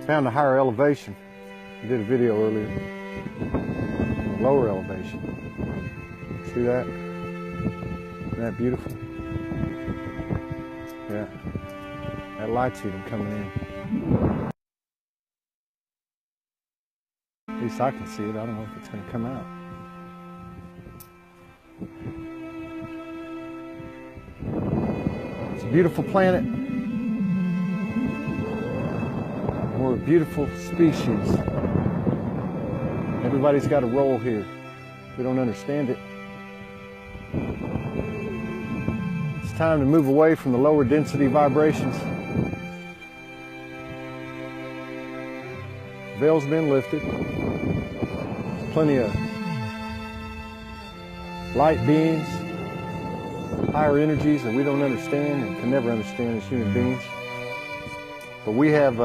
Found a higher elevation. I did a video earlier. Lower elevation. See that? Isn't that beautiful? Yeah. That light's even coming in. At least I can see it. I don't know if it's going to come out. It's a beautiful planet. We're a beautiful species. Everybody's got a role here. We don't understand it. It's time to move away from the lower density vibrations. The veil's been lifted. There's plenty of light beings, higher energies that we don't understand and can never understand as human beings. But we have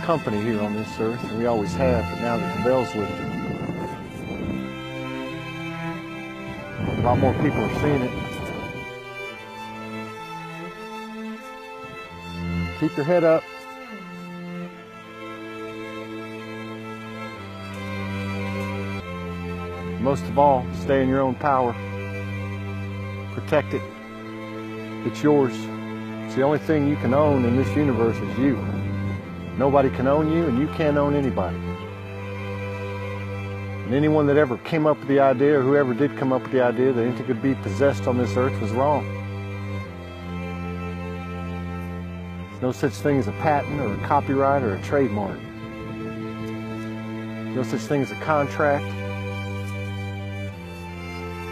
company here on this earth, and we always have, but now that the veil's lifted, a lot more people are seeing it. Keep your head up. Most of all, stay in your own power. Protect it. It's yours. It's the only thing you can own in this universe is you. Nobody can own you, and you can't own anybody. And anyone that ever came up with the idea, or whoever did come up with the idea that anything could be possessed on this earth was wrong. There's no such thing as a patent or a copyright or a trademark. No such thing as a contract.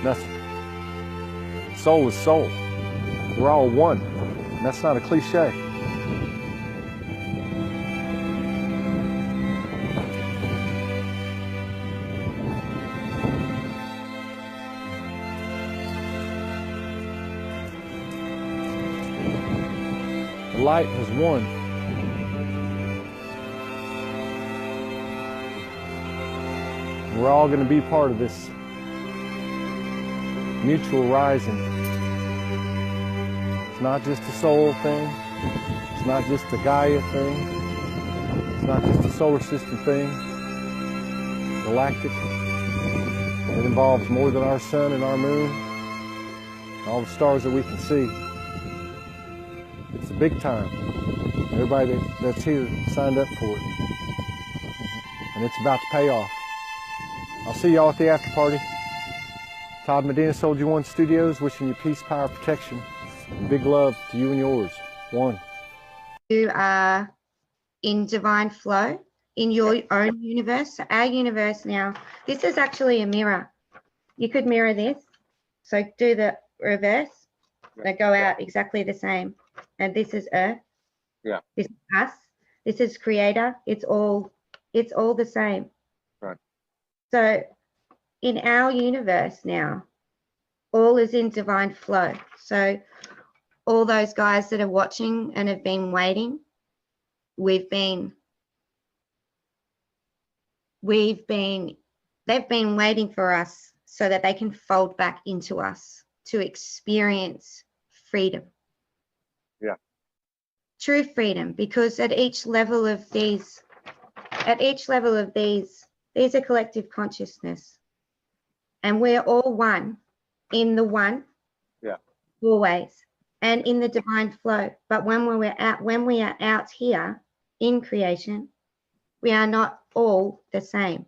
Nothing. Soul is soul. We're all one. And that's not a cliche. The light has won. We're all going to be part of this mutual rising. It's not just a soul thing. It's not just a Gaia thing. It's not just a solar system thing. Galactic. It involves more than our sun and our moon, and all the stars that we can see. It's a big time. Everybody that's here signed up for it. And it's about to pay off. I'll see y'all at the after party. Todd Medina, Soldier One Studios, wishing you peace, power, protection, and big love to you and yours. One. You are in divine flow in your own universe. So our universe now, this is actually a mirror. You could mirror this. So do the reverse. They go out exactly the same. And this is Earth. Yeah. This is us. This is Creator. It's all the same. Right. So in our universe now, all is in divine flow. So all those guys that are watching and have been waiting, they've been waiting for us so that they can fold back into us to experience freedom. Yeah. True freedom, because at each level of these, there's a collective consciousness. And we're all one in the one. Yeah. Always. And in the divine flow. But when we are out here in creation, we are not all the same.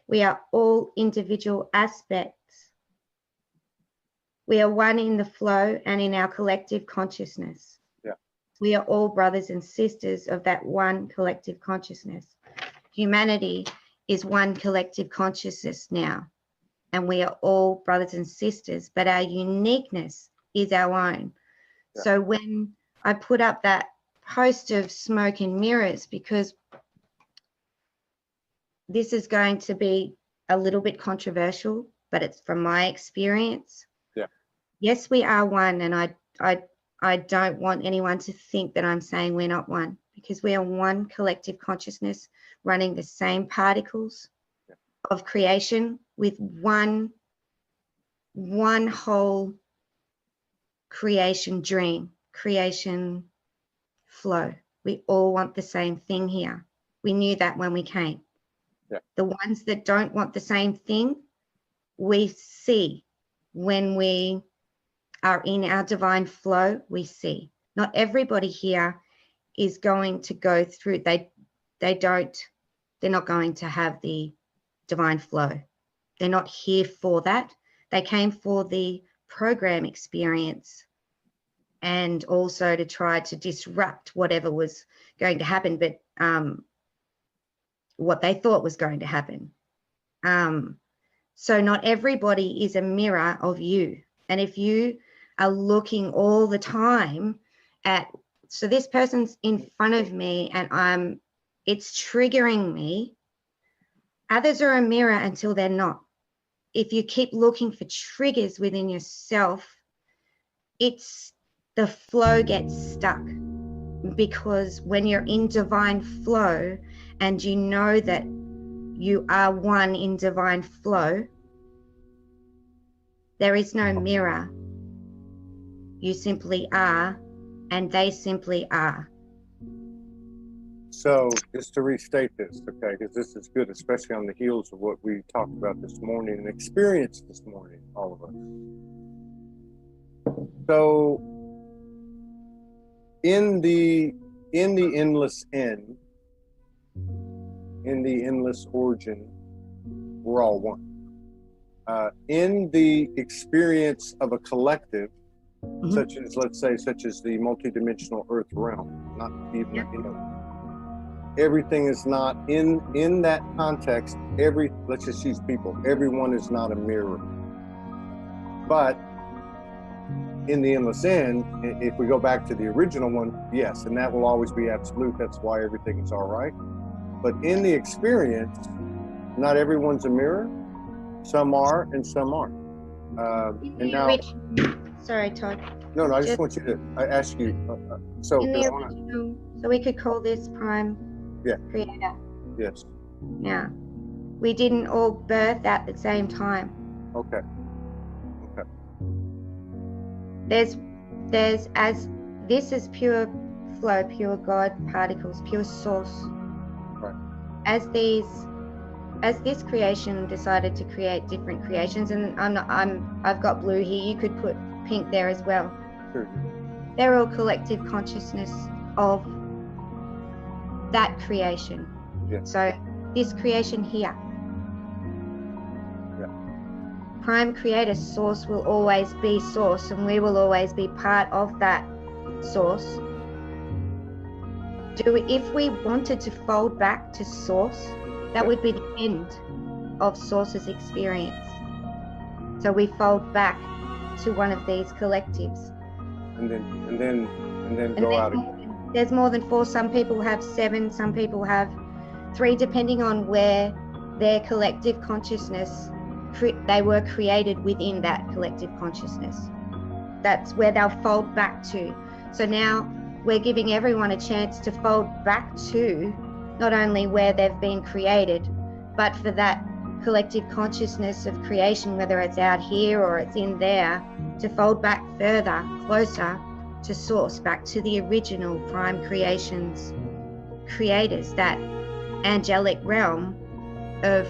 We are all individual aspects. We are one in the flow and in our collective consciousness. Yeah. We are all brothers and sisters of that one collective consciousness. Humanity is one collective consciousness now. And we are all brothers and sisters, but our uniqueness is our own. Yeah. So when I put up that post of smoke and mirrors, because this is going to be a little bit controversial, but it's from my experience. Yeah. Yes, we are one, and I don't want anyone to think that I'm saying we're not one, because we are one collective consciousness running the same particles of creation with one whole creation dream, creation flow We all want the same thing here. We knew that when we came. Yeah. The ones that don't want the same thing, we see when we are in our divine flow, we see. Not everybody here is going to go through, they're not going to have the divine flow. They're not here for that. They came for the program experience and also to try to disrupt whatever was going to happen, but what they thought was going to happen. So not everybody is a mirror of you. And if you are looking all the time at, so this person's in front of me and it's triggering me, others are a mirror until they're not. If you keep looking for triggers within yourself, the flow gets stuck, because when you're in divine flow and you know that you are one in divine flow, there is no mirror. You simply are, and they simply are. So just to restate this, okay, because this is good, especially on the heels of what we talked about this morning and experienced this morning, all of us. So in the endless end, in the endless origin, we're all one. In the experience of a collective, such as, let's say, such as the multidimensional earth realm, not even, you know, everything is not in that context. Let's just use people. Everyone is not a mirror. But in the endless end, if we go back to the original one, yes, and that will always be absolute. That's why everything is all right. But in the experience, not everyone's a mirror. Some are and some aren't. And now, sorry, Todd. No, I just want you to ask you. So we could call this Prime Creator. Yes. Yeah. We didn't all birth at the same time. Okay. This is pure flow, pure God particles, pure source. Right. As this creation decided to create different creations, and I've got blue here, you could put pink there as well. Sure. They're all collective consciousness of that creation. Yeah. So this creation here. Yeah. Prime Creator Source will always be source, and we will always be part of that source. If we wanted to fold back to source, that would be the end of source's experience. So we fold back to one of these collectives. And then go out again. There's more than 4. Some people have 7, some people have 3, depending on where their collective consciousness, they were created within that collective consciousness. That's where they'll fold back to. So now we're giving everyone a chance to fold back to not only where they've been created, but for that collective consciousness of creation, whether it's out here or it's in there, to fold back further, closer to source, back to the original Prime Creations creators, that angelic realm of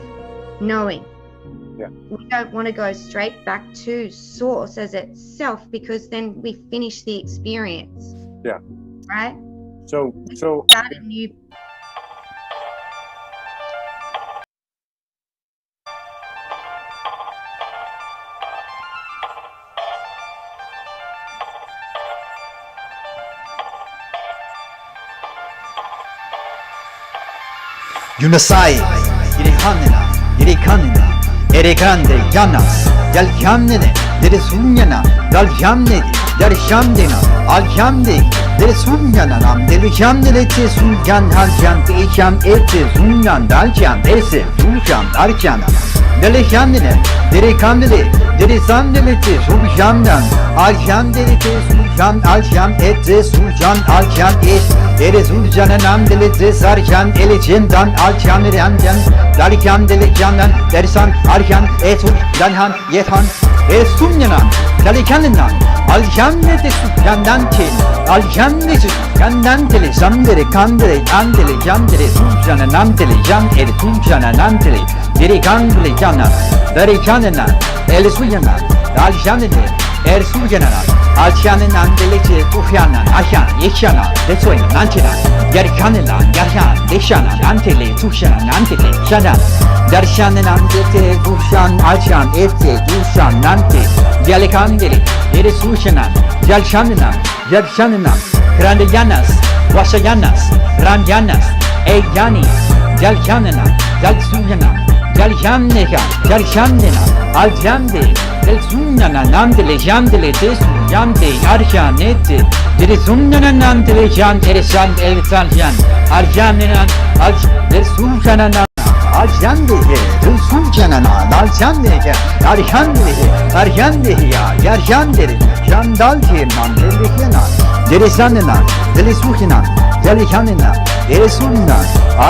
knowing. Yeah. We don't want to go straight back to source as itself, because then we finish the experience. Yeah. Right? So start a new. Yunasai, Irihanina, Irikanina, Erikande, Yanas, Yalhamnene, there is Hunyana, Dalhamne, Darshamdina, Alhamde, there is Hunyana, Delhamne, Sunjan, Haljan, Isham, Ete, Sunjan, Daljan, Ese, Susham, Arjana, Delhamne, Derikandele, there is Sandelete, Subjamdan, Alhamde, Sujan, Aljan, Ete, Sujan, Aljan, Es. Eres Urcan'ın deli sarkan eliçinden alkan renden darkan delikandan dersan arkan etur danhan yethan esumyanan delikanından Alcandete su candante, alcandete su candantele, sandere, candele, candele, giandele, suciana, nantele, giandele, suciana, nantele, dere candele, giana, dare canena, ele suyana, alcandele, suyana, alcandena, dele, tufiana, ashan, yeshana, desoina, nantena, yari canela, yarhan, deshana, nantele, suciana, nantele, shana, darshan, nantete, dushan, alchan, ete, dushan, nante, yale candele, Ere sushanan, yalshanan, yalshanan, grandianas, wasayanas, randianas, eyani, yalshanana, yalsuyana, yalshanega, yalshanena, aljande, yalsunana, nandele, yandele, desu, yande, arjanete, ere sunana, nandele, yan, ere san, el saljan, arjanena, desujanana. Aljande he, suncanana, aljande he, arjande ya, yarjande, jandalje man, delihena, delisanena, delisuhina, delihanena, esunna,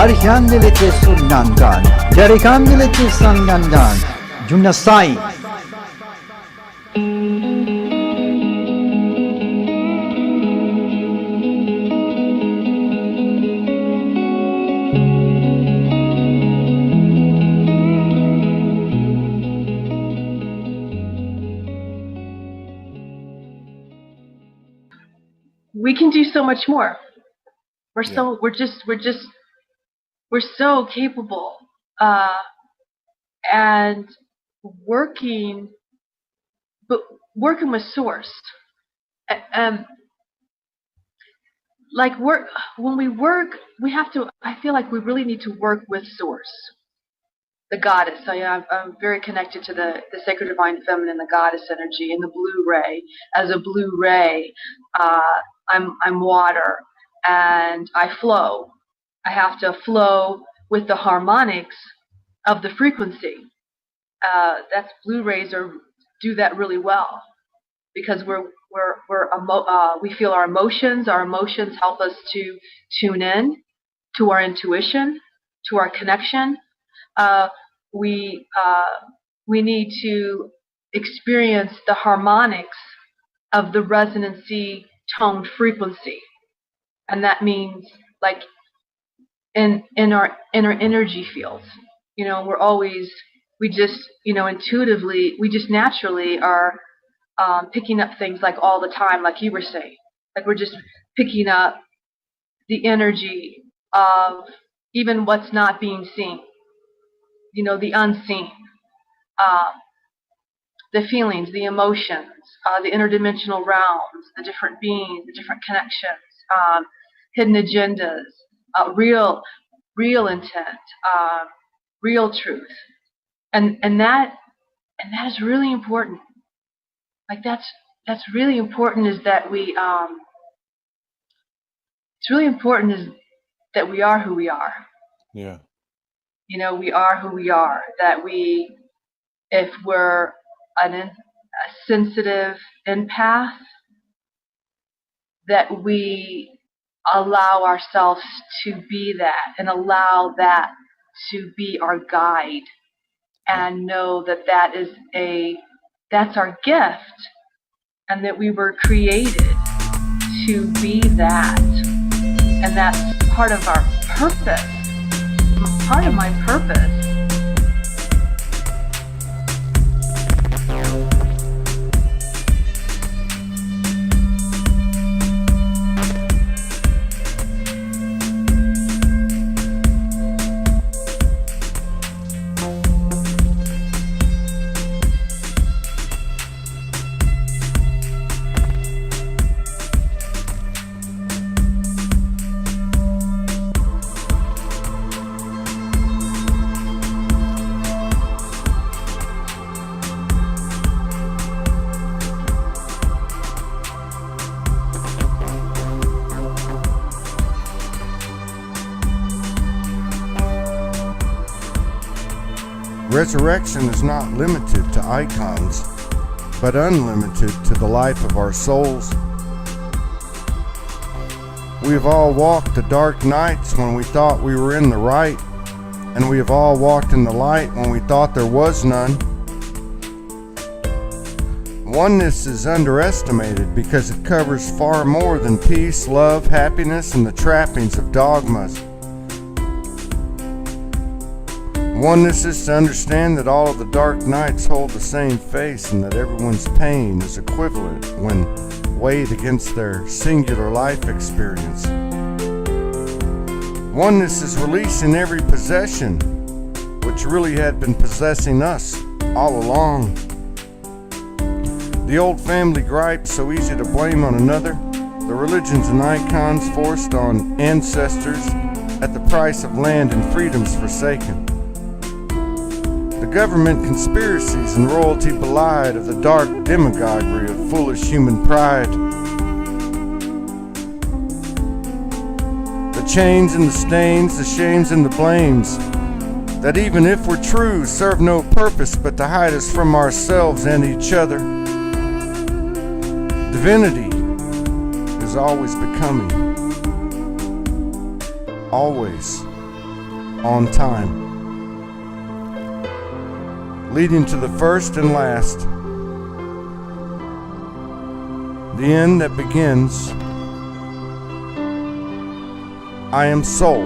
arjandele te sunnandan, jarikandele te sangandan, junasai. We can do so much more. We're so capable, and working with source. When we work, I feel like we really need to work with source, the goddess. I'm very connected to the sacred divine feminine, the goddess energy, and the blue ray. As a blue ray, I'm water, and I flow. I have to flow with the harmonics of the frequency. That's blue rays do that really well, because we feel our emotions. Our emotions help us to tune in to our intuition, to our connection. We need to experience the harmonics of the resonancy tone frequency, and that means like in our inner energy fields. We just intuitively, we just naturally are picking up things like all the time, like you were saying, like we're just picking up the energy of even what's not being seen, the unseen, the feelings, the emotions, the interdimensional realms, the different beings, the different connections, hidden agendas, real intent, real truth, and that is really important. Like that's really important. Is that we it's really important is that we are who we are. Yeah. We are who we are. That if we're a sensitive empath, that we allow ourselves to be that, and allow that to be our guide, and know that that's our gift, and that we were created to be that, and that's part of our purpose, part of my purpose. Resurrection is not limited to icons, but unlimited to the life of our souls. We have all walked the dark nights when we thought we were in the right, and we have all walked in the light when we thought there was none. Oneness is underestimated because it covers far more than peace, love, happiness, and the trappings of dogmas. Oneness is to understand that all of the dark nights hold the same face and that everyone's pain is equivalent when weighed against their singular life experience. Oneness is releasing every possession which really had been possessing us all along. The old family gripe so easy to blame on another, the religions and icons forced on ancestors at the price of land and freedoms forsaken. The government conspiracies and royalty belied of the dark demagoguery of foolish human pride. The chains and the stains, the shames and the blames, that even if we're true, serve no purpose but to hide us from ourselves and each other. Divinity is always becoming, always on time, leading to the first and last, the end that begins. I am soul.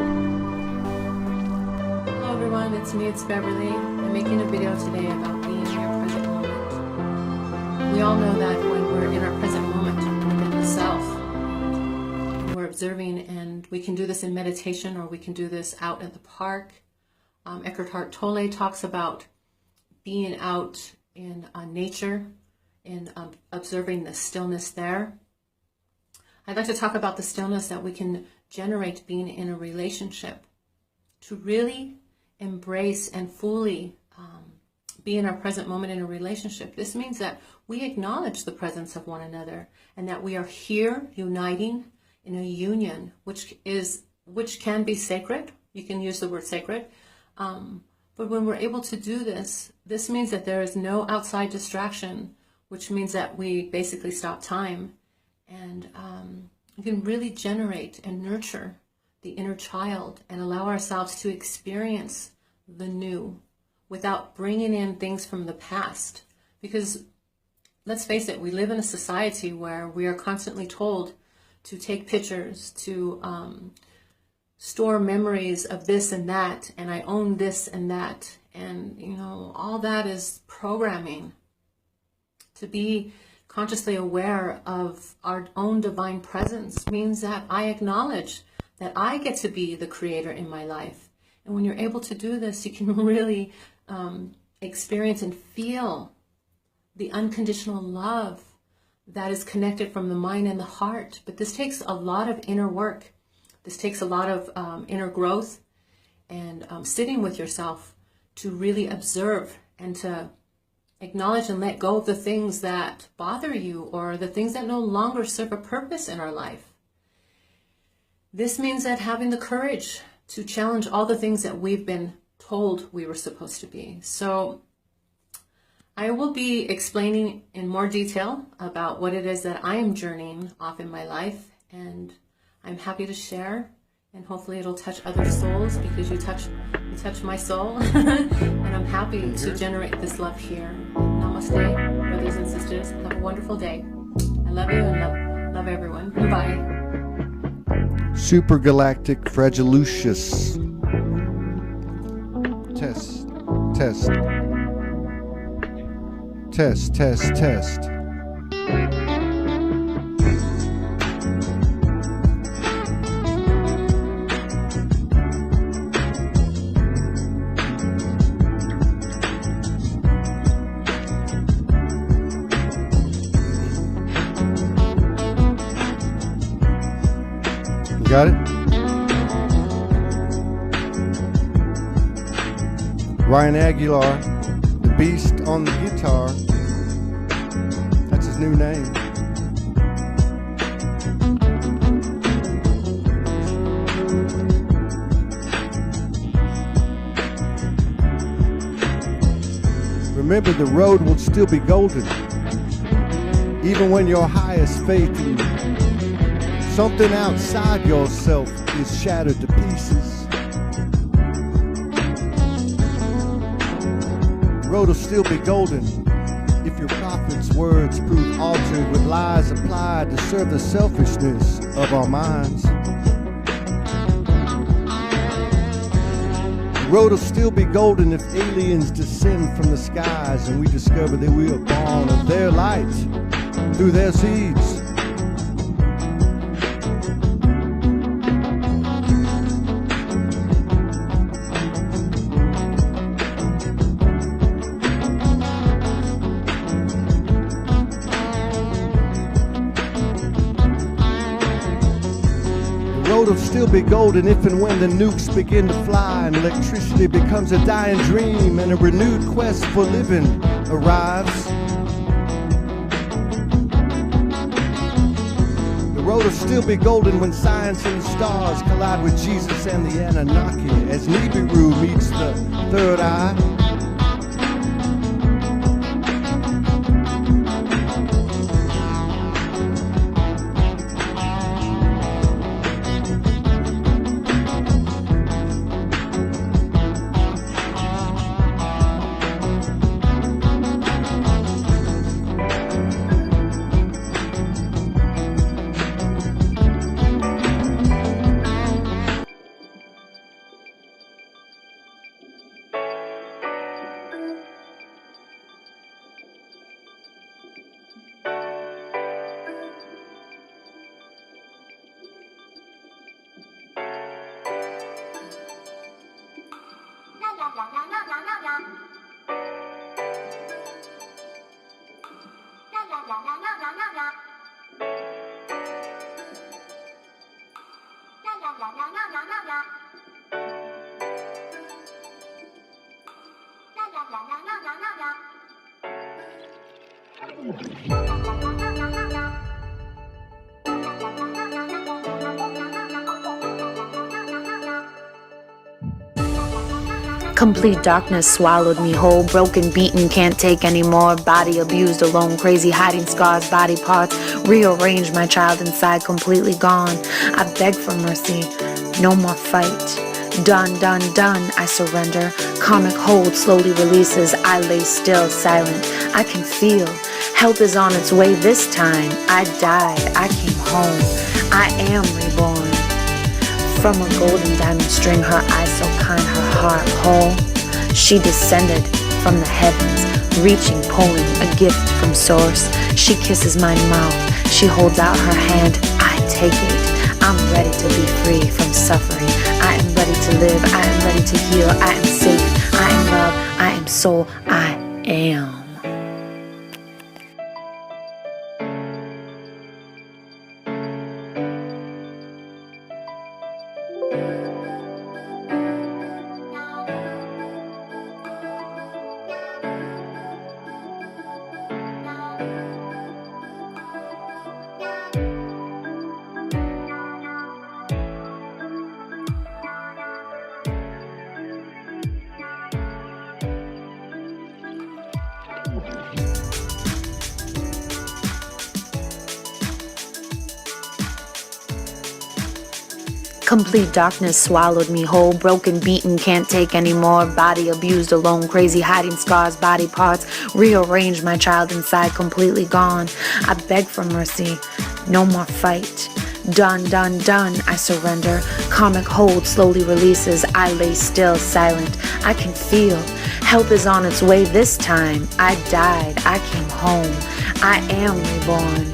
Hello everyone, it's me, it's Beverly. I'm making a video today about being in your present moment. We all know that when we're in our present moment, we're in the self, we're observing, and we can do this in meditation or we can do this out at the park. Eckhart Tolle talks about being out in nature and observing the stillness there. I'd like to talk about the stillness that we can generate being in a relationship, to really embrace and fully be in our present moment in a relationship. This means that we acknowledge the presence of one another and that we are here uniting in a union, which can be sacred. You can use the word sacred. But when we're able to do this, this means that there is no outside distraction, which means that we basically stop time, and we can really generate and nurture the inner child and allow ourselves to experience the new without bringing in things from the past. Because let's face it, we live in a society where we are constantly told to take pictures, to store memories of this and that, and I own this and that, and all that is programming. To be consciously aware of our own divine presence means that I acknowledge that I get to be the creator in my life. And when you're able to do this, you can really experience and feel the unconditional love that is connected from the mind and the heart. But this takes a lot of inner work. This takes a lot of inner growth and sitting with yourself to really observe and to acknowledge and let go of the things that bother you or the things that no longer serve a purpose in our life. This means that having the courage to challenge all the things that we've been told we were supposed to be. So I will be explaining in more detail about what it is that I am journeying off in my life, and I'm happy to share, and hopefully it'll touch other souls, because you touch my soul. And I'm happy to generate this love here. Namaste, brothers and sisters. Have a wonderful day. I love you and love everyone. Bye. Supergalactic Fragilucious. Test, test. Test, test, test. Got it? Ryan Aguilar, the beast on the guitar. That's his new name. Remember, the road will still be golden, even when your highest faith in something outside yourself is shattered to pieces. The road will still be golden if your prophets God's words prove altered with lies applied to serve the selfishness of our minds. The road will still be golden if aliens descend from the skies and we discover that we are born of their light through their seeds. The road will still be golden if and when the nukes begin to fly and electricity becomes a dying dream and a renewed quest for living arrives. The road will still be golden when science and the stars collide with Jesus and the Anunnaki as Nibiru meets the third eye. Complete darkness swallowed me whole, broken, beaten, can't take anymore. Body abused, alone, crazy, hiding scars, body parts. Rearranged, my child inside, completely gone. I beg for mercy, no more fight. Done, done, done, I surrender. Karmic hold slowly releases, I lay still, silent. I can feel, help is on its way this time. I died, I came home, I am reborn. From a golden diamond string, her eyes so kind, her heart whole. She descended from the heavens, reaching, pulling a gift from source. She kisses my mouth, she holds out her hand, I take it. I'm ready to be free from suffering. I am ready to live, I am ready to heal, I am safe, I am love, I am soul, I am. Complete darkness swallowed me whole, broken, beaten, can't take anymore. Body abused, alone, crazy, hiding scars, body parts. Rearranged, my child inside, completely gone. I beg for mercy, no more fight. Done, done, done, I surrender. Karmic hold slowly releases, I lay still, silent. I can feel, help is on its way this time. I died, I came home, I am reborn.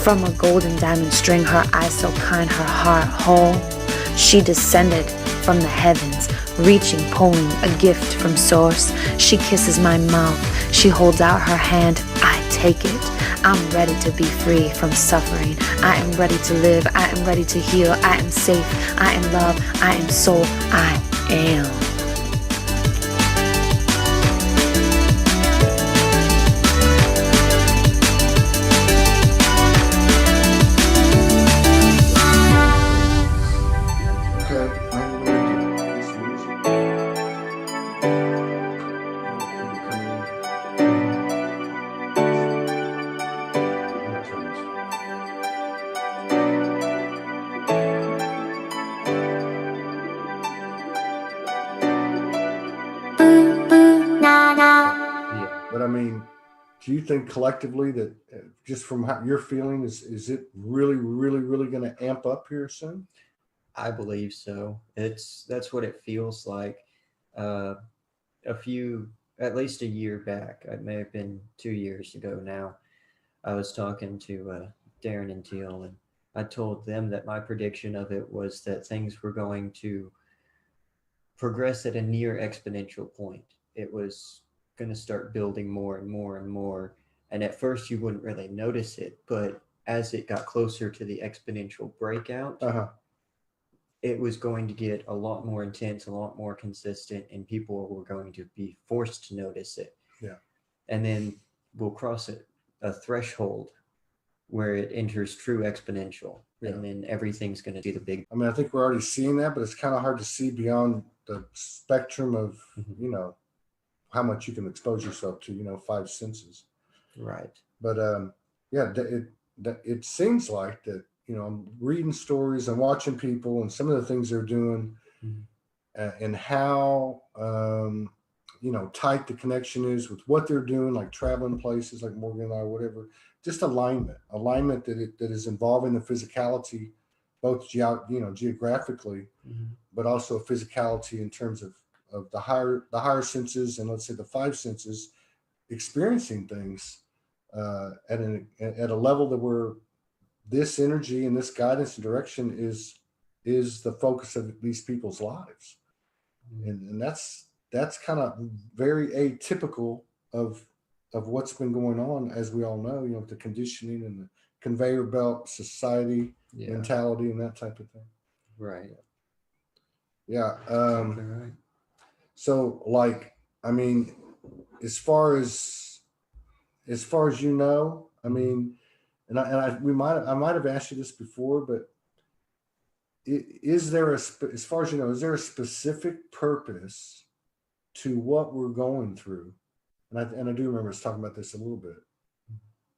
From a golden diamond string, her eyes so kind, her heart whole. She descended from the heavens, reaching, pulling a gift from source. She kisses my mouth, she holds out her hand, I take it. I'm ready to be free from suffering. I am ready to live, I am ready to heal, I am safe, I am love, I am soul, I am. do you think collectively that just from how you're feeling, is it really going to amp up here soon? I believe so. That's what it feels like. At least a year back, it may have been 2 years ago now, I was talking to Darren and Teal, and I told them that my prediction of it was that things were going to progress at a near exponential point. It was going to start building more and more and more. And at first you wouldn't really notice it, but as it got closer to the exponential breakout, it was going to get a lot more intense, a lot more consistent, and people were going to be forced to notice it. Yeah. And then we'll cross a threshold where it enters true exponential. Yeah. And then everything's going to do the big. I mean, I think we're already seeing that, but it's kind of hard to see beyond the spectrum of, you know, how much you can expose yourself to, you know, 5 senses. Right. But yeah, it seems like that, you know, I'm reading stories and watching people and some of the things they're doing and how, you know, tight the connection is with what they're doing, like traveling places like Morgan and I, or whatever, just alignment that is involving the physicality, both geographically, but also physicality in terms of the higher senses, and let's say the 5 senses experiencing things at a level that where this energy and this guidance and direction is the focus of these people's lives. And that's kind of very atypical of what's been going on, as we all know, you know, the conditioning and the conveyor belt society mentality and that type of thing. Right. Yeah. Exactly right. So, like, I mean, as far as you know, I mean, I might have asked you this before, but is there as far as you know, is there a specific purpose to what we're going through? And I do remember us talking about this a little bit.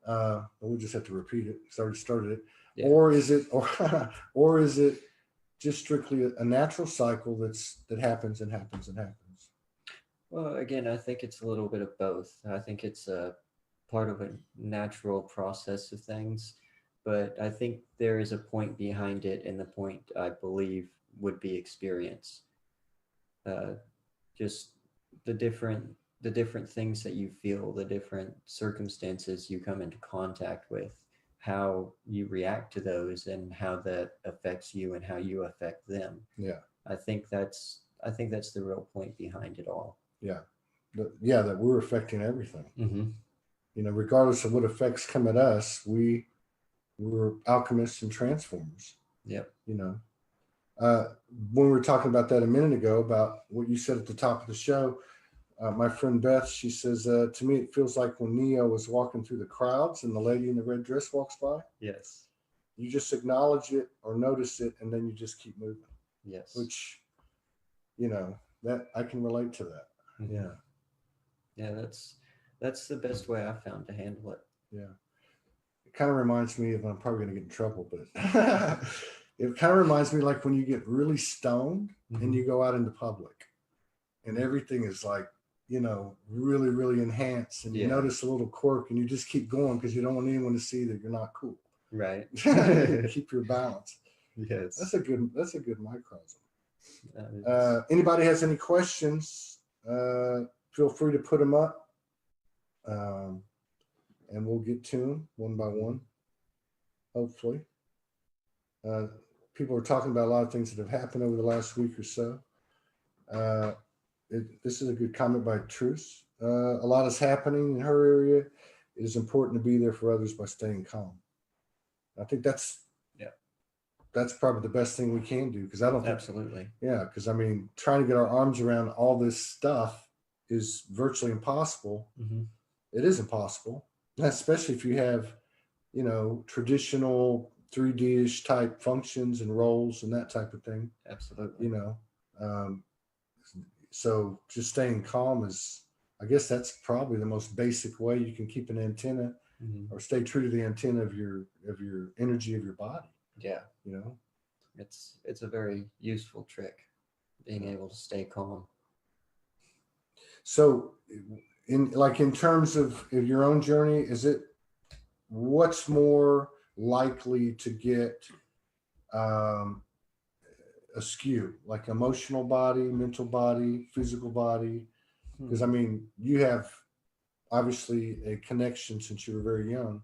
But we'll just have to repeat it because I already started it. Yeah. Or is it just strictly a natural cycle that happens and happens and happens? Well, again, I think it's a little bit of both. I think it's a part of a natural process of things, but I think there is a point behind it, and the point I believe would be experience. Just the different things that you feel, the different circumstances you come into contact with, how you react to those, and how that affects you and how you affect them. Yeah. I think that's the real point behind it all. Yeah. That we're affecting everything. Mm-hmm. You know, regardless of what effects come at us, we're alchemists and transformers. Yep. You know, when we were talking about that a minute ago, about what you said at the top of the show, my friend Beth, she says, to me, it feels like when Neo was walking through the crowds and the lady in the red dress walks by. Yes. You just acknowledge it or notice it, and then you just keep moving. Yes. Which, you know, that I can relate to that. Mm-hmm. Yeah. Yeah, that's the best way I've found to handle it. Yeah. It kind of reminds me of, I'm probably going to get in trouble, but it kind of reminds me like when you get really stoned and you go out into public and everything is like, you know, really, really enhanced, and you notice a little quirk and you just keep going because you don't want anyone to see that you're not cool. Right. Keep your balance. Yes. That's a good microcosm. Anybody has any questions, feel free to put them up. And we'll get to them one by one, hopefully. People are talking about a lot of things that have happened over the last week or so. This is a good comment by Truce. A lot is happening in her area. It is important to be there for others by staying calm. I think that's probably the best thing we can do, because I don't think, absolutely. Yeah, because I mean, trying to get our arms around all this stuff is virtually impossible. Mm-hmm. It is impossible, especially if you have, you know, traditional 3D-ish type functions and roles and that type of thing. Absolutely. You know, so just staying calm is, I guess that's probably the most basic way you can keep an antenna or stay true to the antenna of your energy of your body. Yeah. You know, it's a very useful trick, being able to stay calm. So in terms of your own journey, what's more likely to get askew, like emotional body, mental body, physical body? Because I mean, you have obviously a connection since you were very young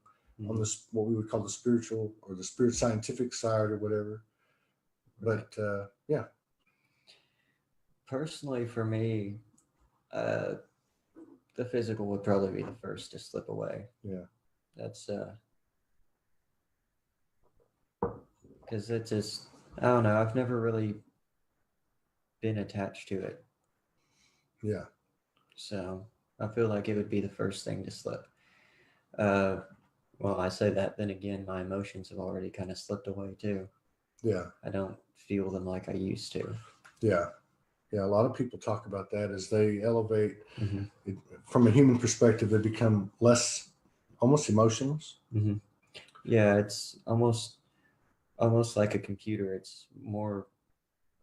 on this, what we would call the spiritual or the spirit scientific side or whatever. But yeah. Personally, for me, the physical would probably be the first to slip away. Yeah. That's because it's just, I don't know, I've never really been attached to it. Yeah. So I feel like it would be the first thing to slip. Well, I say that, then again, my emotions have already kind of slipped away too. Yeah. I don't feel them like I used to. Yeah. Yeah. A lot of people talk about that as they elevate. It, from a human perspective, they become less, almost emotionless. Yeah, it's almost like a computer. It's more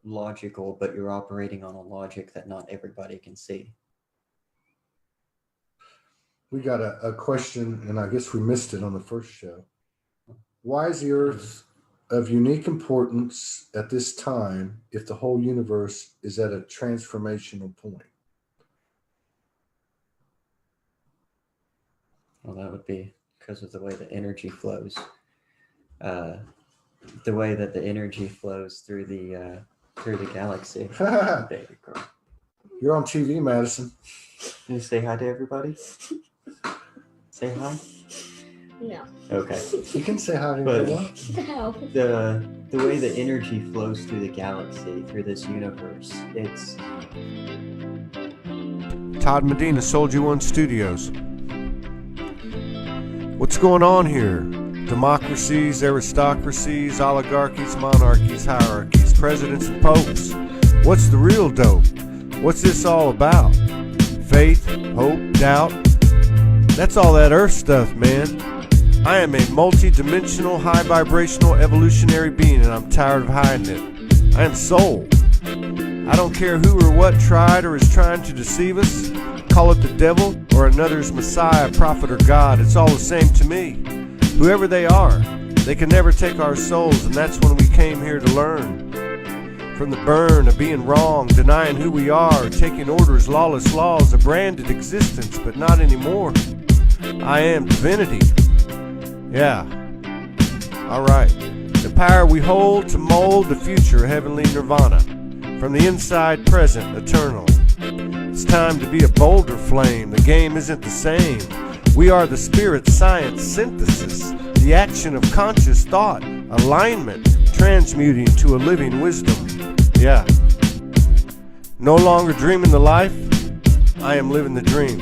logical, but you're operating on a logic that not everybody can see. We got a question, and I guess we missed it on the first show. Why is the Earth of unique importance at this time if the whole universe is at a transformational point? Well, that would be because of the way the energy flows. The way that the energy flows through the galaxy. Baby girl. You're on TV, Madison. Can you say hi to everybody? Say hi? No. Okay. You can say hi to But everyone. No. the way the energy flows through the galaxy, through this universe, it's... Todd Medina, SOULOGY 1 Studios. What's going on here? Democracies, aristocracies, oligarchies, monarchies, hierarchies, presidents and popes. What's the real dope? What's this all about? Faith, hope, doubt? That's all that earth stuff, man. I am a multi-dimensional, high-vibrational, evolutionary being, and I'm tired of hiding it. I am soul. I don't care who or what tried or is trying to deceive us. Call it the devil or another's Messiah, prophet, or God. It's all the same to me. Whoever they are, they can never take our souls, and that's when we came here to learn. From the burn of being wrong, denying who we are, taking orders, lawless laws, a branded existence, but not anymore. I am divinity. Yeah. Alright. The power we hold to mold the future, heavenly nirvana. From the inside, present, eternal. It's time to be a bolder flame. The game isn't the same. We are the spirit science synthesis, the action of conscious thought, alignment, transmuting to a living wisdom. Yeah. No longer dreaming the life, I am living the dream.